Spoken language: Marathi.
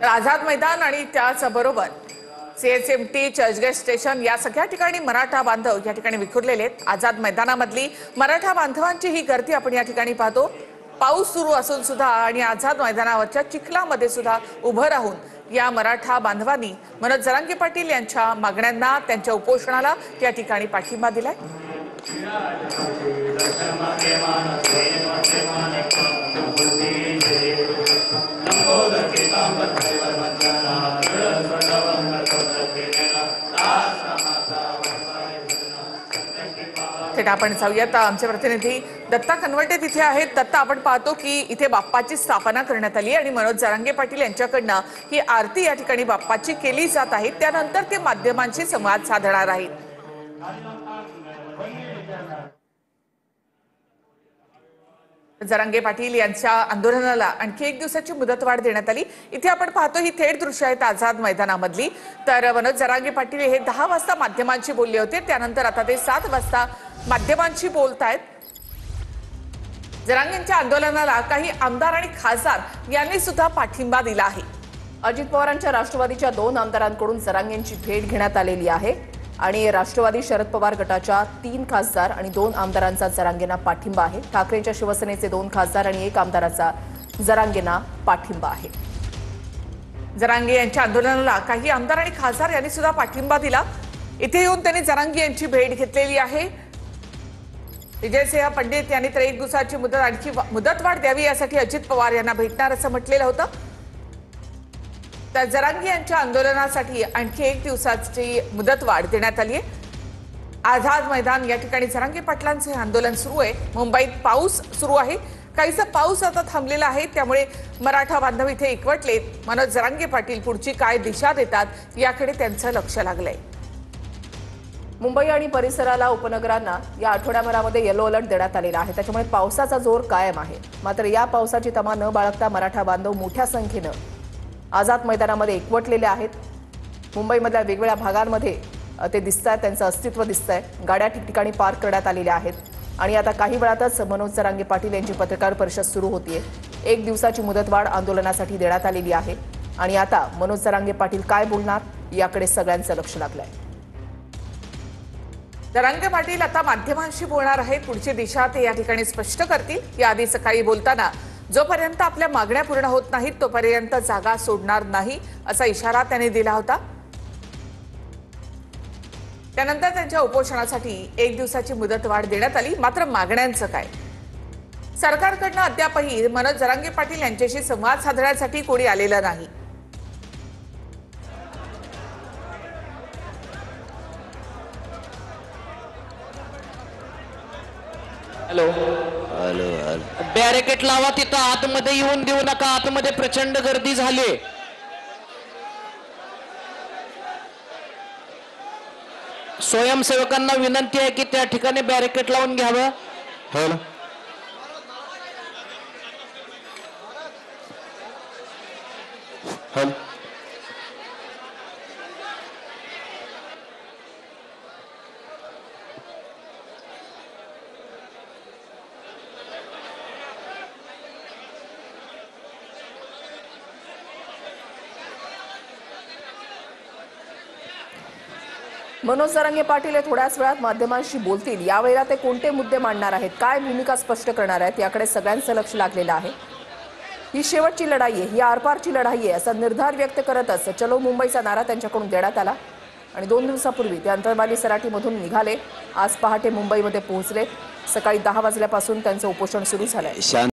आझाद मैदान आणि त्याचबरोबर सीएचएमटी चर्चगेट स्टेशन या सगळ्या ठिकाणी मराठा बांधव या ठिकाणी विखुरलेले आहेत। आझाद मैदानामधली मराठा बांधवांची ही गर्दी आपण या ठिकाणी पाहतो। पाऊस सुरू असून सुद्धा आणि आझाद मैदानावरच्या चिखलामध्ये सुद्धा उभं राहून या मराठा बांधवांनी मनोज जरांगे पाटील यांच्या मागण्यांना, त्यांच्या उपोषणाला या ठिकाणी पाठिंबा दिलाय। थेट आपण जाऊयात, आमचे प्रतिनिधी दत्ता कनवटे तिथे आहेत। दत्ता, आपण पाहतो की इथे बाप्पाची स्थापना करण्यात आली आणि मनोज जरांगे पाटील यांच्याकडनं ही आरती या ठिकाणी बाप्पाची केली जात आहे। त्यानंतर ते माध्यमांशी संवाद साधणार आहेत। जरांगे पाटील यांच्या आंदोलनाला आणखी एक दिवसाची मुदतवाढ देण्यात आली। इथे आपण पाहतो ही थेट दृश्य आहेत आझाद मैदानामधली। तर मनोज जरांगे पाटील हे 10 वाजता माध्यमांशी बोलले होते, त्यानंतर आता ते 7 वाजता माध्यमांशी बोलतायत। जरांगेंच्या आंदोलनाला काही आमदार आणि खासदार यांनी सुद्धा पाठिंबा दिला आहे। अजित पवारांच्या राष्ट्रवादीच्या 2 आमदारांकडून जरांगेंची भेट घेण्यात आलेली आहे आणि राष्ट्रवादी शरद पवार गटाच्या 3 खासदार आणि 2 आमदारांचा जरांगेंना पाठिंबा आहे। ठाकरेंच्या शिवसेनेचे 2 खासदार आणि 1 आमदाराचा जरांगेंना पाठिंबा आहे। जरांगे यांच्या आंदोलनाला काही आमदार आणि खासदार यांनी सुद्धा पाठिंबा दिला। इथे येऊन त्यांनी जरांगे यांची भेट घेतलेली आहे। विजयसिंह पंडित यांनी तर 1 दिवसाची आणखी मुदतवाढ द्यावी यासाठी अजित पवार यांना भेटणार असं म्हटलेलं होतं। तर जरांगे यांच्या आंदोलनासाठी आणखी 1 दिवसाची मुदतवाढ देण्यात आली आहे। आझाद मैदान या ठिकाणी जरांगे पाटलांचे आंदोलन सुरू आहे। मुंबईत पाऊस सुरू आहे, काहीसा पाऊस आता थांबलेला आहे, त्यामुळे मराठा बांधव इथे एकवटलेत। मनोज जरांगे पाटील पुढची काय दिशा देतात याकडे त्यांचं लक्ष लागलंय। मुंबई आणि परिसराला, उपनगरांना या आठवड्याभरामध्ये येलो अलर्ट देण्यात आलेला आहे, त्याच्यामुळे पावसाचा जोर कायम आहे। मात्र या पावसाची तमा न बाळगता मराठा बांधव मोठ्या संख्येनं आझाद मैदानामध्ये एकवटलेले आहेत। मुंबईमधल्या वेगवेगळ्या भागांमध्ये ते दिसतात, त्यांचं अस्तित्व दिसतंय। गाड्या ठिकठिकाणी पार्क करण्यात आलेल्या आहेत आणि आता काही वेळातच मनोज जरांगे पाटील यांची पत्रकार परिषद सुरू होतीये। 1 दिवसाची मुदतवाढ आंदोलनासाठी देण्यात आलेली आहे आणि आता मनोज जरांगे पाटील काय बोलणार याकडे सगळ्यांचं लक्ष लागलंय। जरांगे पाटील आता माध्यमांशी बोलणार आहेत। पुढची दिशा ते या ठिकाणी स्पष्ट करतील। याआधी सकाळी बोलताना जोपर्यंत आपल्या मागण्या पूर्ण होत नाहीत तोपर्यंत जागा सोडणार नाही असा इशारा त्यांनी दिला होता। त्यानंतर त्यांच्या उपोषणासाठी 1 दिवसाची मुदतवाढ देण्यात आली। मात्र मागण्यांचं काय? सरकारकडनं अद्यापही मनोज जरांगे पाटील यांच्याशी संवाद साधण्यासाठी कोणी आलेलं नाही। हॅलो हॅलो बॅरिकेड लावा, तिथं आतमध्ये येऊन देऊ नका, आतमध्ये प्रचंड गर्दी झाली। स्वयंसेवकांना विनंती आहे की त्या ठिकाणी बॅरिकेड लावून घ्यावं। हॅलो हॅलो मनोज जरांगे पाटील हे थोड्याच वेळात माध्यमांशी बोलतील। यावेळेला ते कोणते मुद्दे मांडणार आहेत, काय भूमिका स्पष्ट करणार आहेत याकडे सगळ्यांचं लक्ष लागलेलं आहे। ही शेवटची लढाई आहे, ही आरपारची लढाई आहे असा निर्धार व्यक्त करतच चलो मुंबईचा नारा त्यांच्याकडून देण्यात आला आणि 2 दिवसापूर्वी ते अंतरवाली सराटीमधून निघाले। आज पहाटे मुंबईमध्ये पोहोचले। सकाळी 10 वाजल्यापासून त्यांचं उपोषण सुरू झालंय।